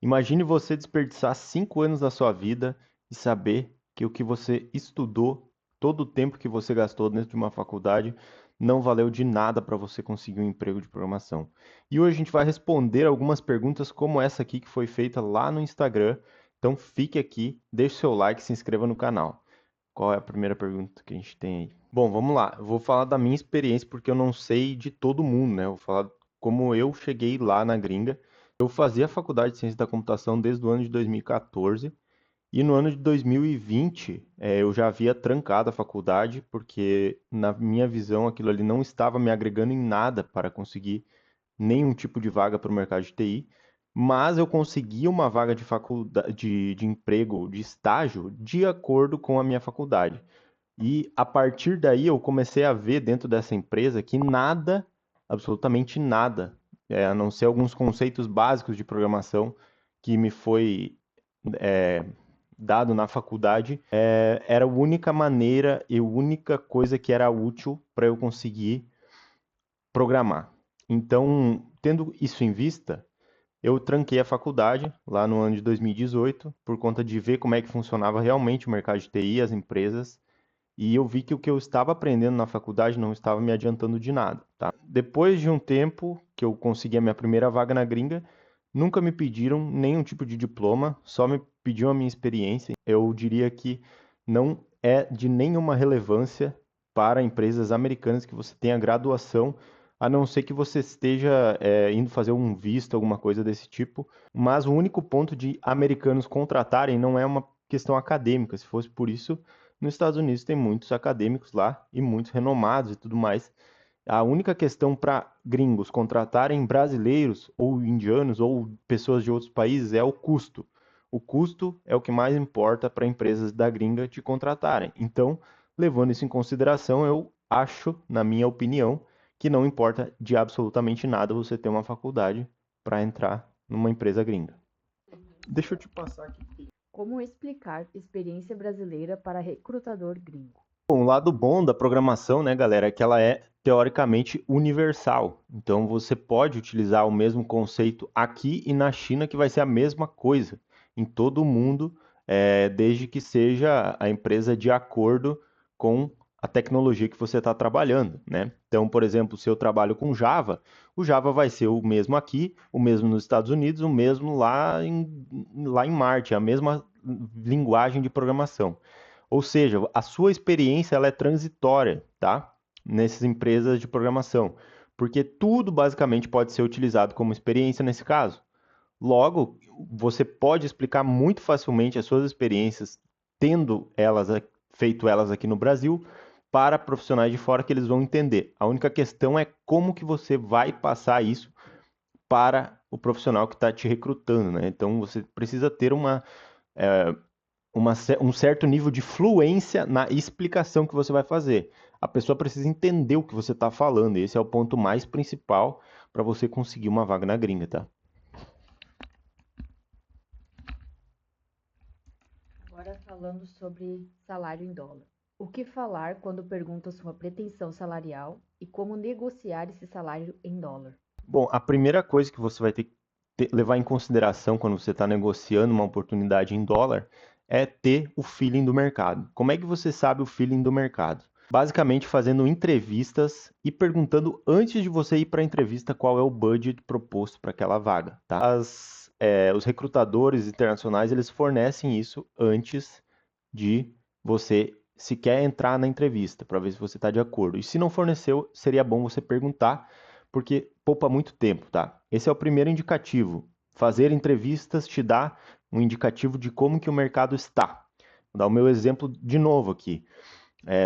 Imagine você desperdiçar 5 anos da sua vida e saber que o que você estudou, todo o tempo que você gastou dentro de uma faculdade, não valeu de nada para você conseguir um emprego de programação. E hoje a gente vai responder algumas perguntas como essa aqui que foi feita lá no Instagram. Então fique aqui, deixe seu like e se inscreva no canal. Qual é a primeira pergunta que a gente tem aí? Bom, vamos lá. Eu vou falar da minha experiência porque eu não sei de todo mundo, né? Eu vou falar como eu cheguei lá na gringa. Eu fazia a faculdade de ciência da computação desde o ano de 2014 e no ano de 2020 eu já havia trancado a faculdade porque, na minha visão, aquilo ali não estava me agregando em nada para conseguir nenhum tipo de vaga para o mercado de TI, mas eu consegui uma vaga de faculdade, de emprego, de estágio, de acordo com a minha faculdade. E a partir daí eu comecei a ver dentro dessa empresa que nada, absolutamente nada, a não ser alguns conceitos básicos de programação que me foi é, dado na faculdade, era a única maneira e a única coisa que era útil para eu conseguir programar. Então, tendo isso em vista, eu tranquei a faculdade lá no ano de 2018 por conta de ver como é que funcionava realmente o mercado de TI, as empresas, e eu vi que o que eu estava aprendendo na faculdade não estava me adiantando de nada, tá? Depois de um tempo que eu consegui a minha primeira vaga na gringa, nunca me pediram nenhum tipo de diploma, só me pediam a minha experiência. Eu diria que não é de nenhuma relevância para empresas americanas que você tenha graduação, a não ser que você esteja indo fazer um visto, alguma coisa desse tipo. Mas o único ponto de americanos contratarem não é uma questão acadêmica. Se fosse por isso, nos Estados Unidos tem muitos acadêmicos lá e muitos renomados e tudo mais. A única questão para gringos contratarem brasileiros ou indianos ou pessoas de outros países é o custo. O custo é o que mais importa para empresas da gringa te contratarem. Então, levando isso em consideração, eu acho, na minha opinião, que não importa de absolutamente nada você ter uma faculdade para entrar numa empresa gringa. Deixa eu te passar aqui. Como explicar experiência brasileira para recrutador gringo? Bom, o lado bom da programação, né, galera, é que ela é teoricamente universal. Então você pode utilizar o mesmo conceito aqui e na China, que vai ser a mesma coisa em todo o mundo, desde que seja a empresa de acordo com a tecnologia que você está trabalhando, né? Então, por exemplo, se eu trabalho com Java, o Java vai ser o mesmo aqui, o mesmo nos Estados Unidos, o mesmo lá em Marte, a mesma linguagem de programação. Ou seja, a sua experiência ela é transitória, tá? Nessas empresas de programação, porque tudo basicamente pode ser utilizado como experiência nesse caso. Logo, você pode explicar muito facilmente as suas experiências, tendo feito elas aqui no Brasil, para profissionais de fora que eles vão entender. A única questão é como que você vai passar isso para o profissional que está te recrutando, né? Então você precisa ter é, um certo nível de fluência na explicação que você vai fazer. A pessoa precisa entender o que você está falando. Esse é o ponto mais principal para você conseguir uma vaga na gringa, tá? Agora falando sobre salário em dólar. O que falar quando perguntam sua pretensão salarial e como negociar esse salário em dólar? Bom, a primeira coisa que você vai ter que levar em consideração quando você está negociando uma oportunidade em dólar é ter o feeling do mercado. Como é que você sabe o feeling do mercado? Basicamente fazendo entrevistas e perguntando antes de você ir para a entrevista qual é o budget proposto para aquela vaga, tá? Os recrutadores internacionais eles fornecem isso antes de você sequer entrar na entrevista para ver se você está de acordo. E se não forneceu, seria bom você perguntar porque poupa muito tempo, tá? Esse é o primeiro indicativo. Fazer entrevistas te dá um indicativo de como que o mercado está. Vou dar o meu exemplo de novo aqui.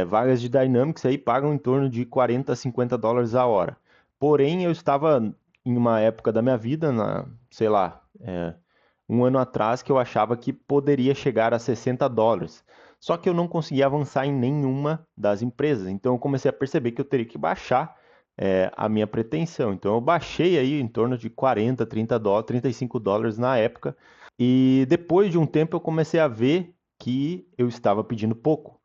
Vagas de Dynamics aí pagam em torno de 40 a 50 dólares a hora. Porém, eu estava em uma época da minha vida, sei lá, um ano atrás, que eu achava que poderia chegar a 60 dólares. Só que eu não conseguia avançar em nenhuma das empresas. Então eu comecei a perceber que eu teria que baixar a minha pretensão. Então eu baixei aí em torno de 40, 30 dólares, 35 dólares na época. E depois de um tempo eu comecei a ver que eu estava pedindo pouco.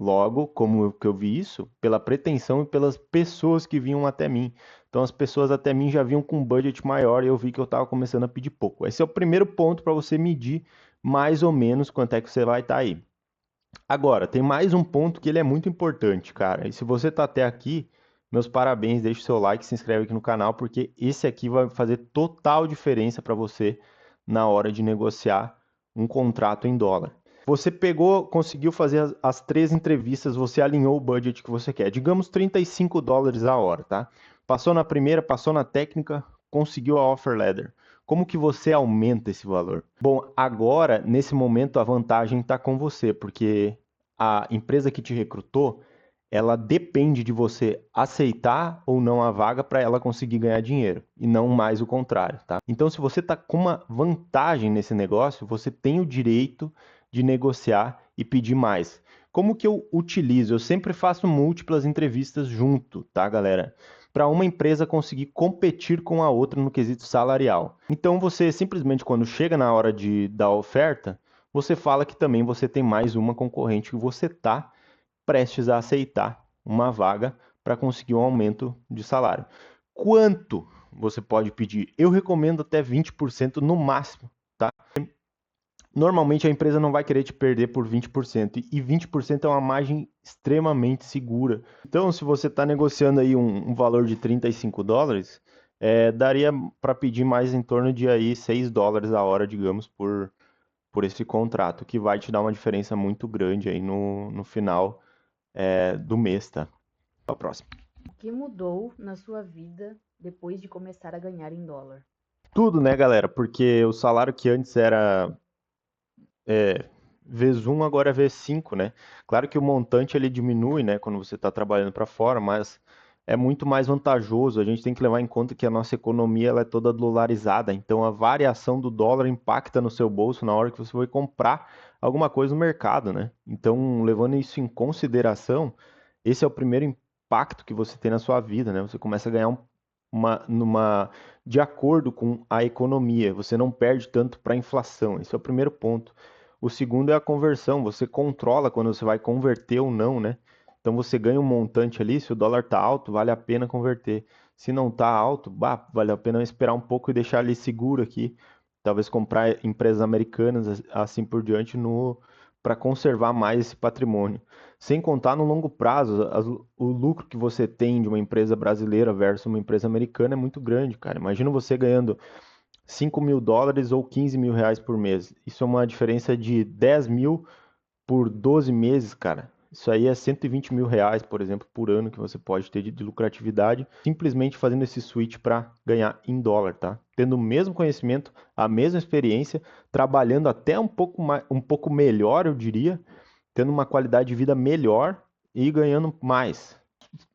Logo, como que eu vi isso? Pela pretensão e pelas pessoas que vinham até mim. Então as pessoas até mim já vinham com um budget maior e eu vi que eu estava começando a pedir pouco. Esse é o primeiro ponto para você medir mais ou menos quanto é que você vai estar aí. Agora, tem mais um ponto que ele é muito importante, cara. E se você está até aqui, meus parabéns, deixa o seu like, se inscreve aqui no canal, porque esse aqui vai fazer total diferença para você na hora de negociar um contrato em dólar. Você pegou, conseguiu fazer as três entrevistas, você alinhou o budget que você quer. Digamos $35 a hora, tá? Passou na primeira, passou na técnica, conseguiu a offer letter. Como que você aumenta esse valor? Bom, agora, nesse momento, a vantagem está com você, porque a empresa que te recrutou, ela depende de você aceitar ou não a vaga para ela conseguir ganhar dinheiro, e não mais o contrário, tá? Então, se você está com uma vantagem nesse negócio, você tem o direito de negociar e pedir mais. Como que eu utilizo? Eu sempre faço múltiplas entrevistas junto, tá, galera? Para uma empresa conseguir competir com a outra no quesito salarial. Então você simplesmente quando chega na hora da oferta, você fala que também você tem mais uma concorrente que você está prestes a aceitar uma vaga para conseguir um aumento de salário. Quanto você pode pedir? Eu recomendo até 20% no máximo, tá? Normalmente a empresa não vai querer te perder por 20%, e 20% é uma margem extremamente segura. Então, se você está negociando aí um valor de $35, daria para pedir mais em torno de aí $6 a hora, digamos, por esse contrato, que vai te dar uma diferença muito grande aí no final do mês, tá? Até a próxima. O que mudou na sua vida depois de começar a ganhar em dólar? Tudo, né, galera? Porque o salário que antes era vezes 1, agora é vezes 5, né? Claro que o montante ele diminui, né, quando você está trabalhando para fora, mas é muito mais vantajoso. A gente tem que levar em conta que a nossa economia ela é toda dolarizada, então a variação do dólar impacta no seu bolso na hora que você vai comprar alguma coisa no mercado, né? Então, levando isso em consideração, esse é o primeiro impacto que você tem na sua vida, né? Você começa a ganhar de acordo com a economia, você não perde tanto para a inflação. Esse é o primeiro ponto. O segundo é a conversão, você controla quando você vai converter ou não, né? Então você ganha um montante ali, se o dólar tá alto, vale a pena converter. Se não tá alto, vale a pena esperar um pouco e deixar ali seguro aqui. Talvez comprar empresas americanas, assim por diante, no para conservar mais esse patrimônio. Sem contar no longo prazo, o lucro que você tem de uma empresa brasileira versus uma empresa americana é muito grande, cara. Imagina você ganhando $5.000 ou R$ 15.000 por mês. Isso é uma diferença de 10 mil por 12 meses, cara. Isso aí é R$ 120.000, por exemplo, por ano que você pode ter de lucratividade, simplesmente fazendo esse switch para ganhar em dólar, tá? Tendo o mesmo conhecimento, a mesma experiência, trabalhando até um pouco melhor, eu diria, tendo uma qualidade de vida melhor e ganhando mais.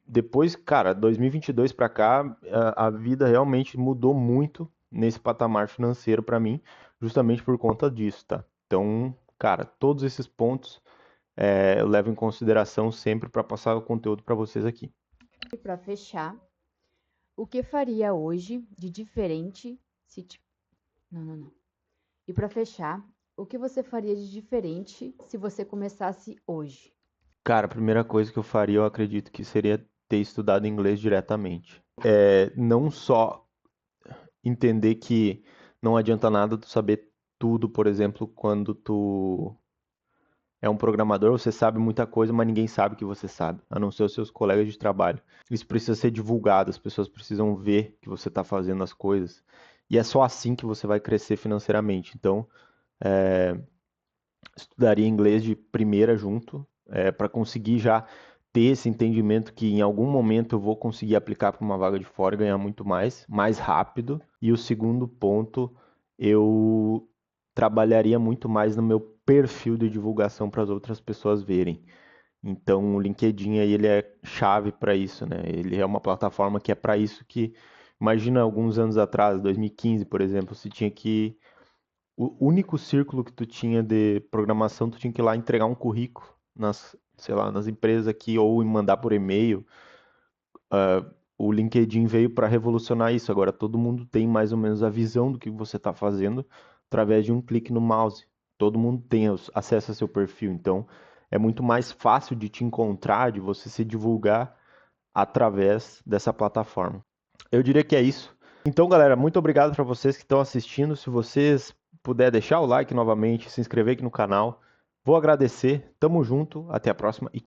Depois, cara, 2022 para cá, a vida realmente mudou muito nesse patamar financeiro para mim, justamente por conta disso, tá? Então, cara, todos esses pontos eu levo em consideração sempre para passar o conteúdo para vocês aqui. E para fechar, o que faria hoje de diferente se Não, não, não. E para fechar, o que você faria de diferente se você começasse hoje? Cara, a primeira coisa que eu faria, eu acredito que seria ter estudado inglês diretamente. Não só entender que não adianta nada tu saber tudo, por exemplo, quando tu é um programador, você sabe muita coisa, mas ninguém sabe que você sabe, a não ser os seus colegas de trabalho. Isso precisa ser divulgado, as pessoas precisam ver que você está fazendo as coisas. E é só assim que você vai crescer financeiramente. Então, estudaria inglês de primeira junto, para conseguir já ter esse entendimento que em algum momento eu vou conseguir aplicar para uma vaga de fora e ganhar muito mais rápido. E o segundo ponto, eu trabalharia muito mais no meu perfil de divulgação para as outras pessoas verem. Então, o LinkedIn aí, ele é chave para isso, né? Ele é uma plataforma que é para isso que, imagina alguns anos atrás, 2015, por exemplo, você tinha que o único círculo que tu tinha de programação, tu tinha que ir lá entregar um currículo sei lá, nas empresas aqui ou mandar por e-mail. O LinkedIn veio para revolucionar isso. Agora todo mundo tem mais ou menos a visão do que você está fazendo através de um clique no mouse. Todo mundo tem acesso a seu perfil, então é muito mais fácil de te encontrar, de você se divulgar através dessa plataforma. Eu diria que é isso. Então, galera, muito obrigado para vocês que estão assistindo. Se vocês puder deixar o like novamente, se inscrever aqui no canal, vou agradecer. Tamo junto, até a próxima e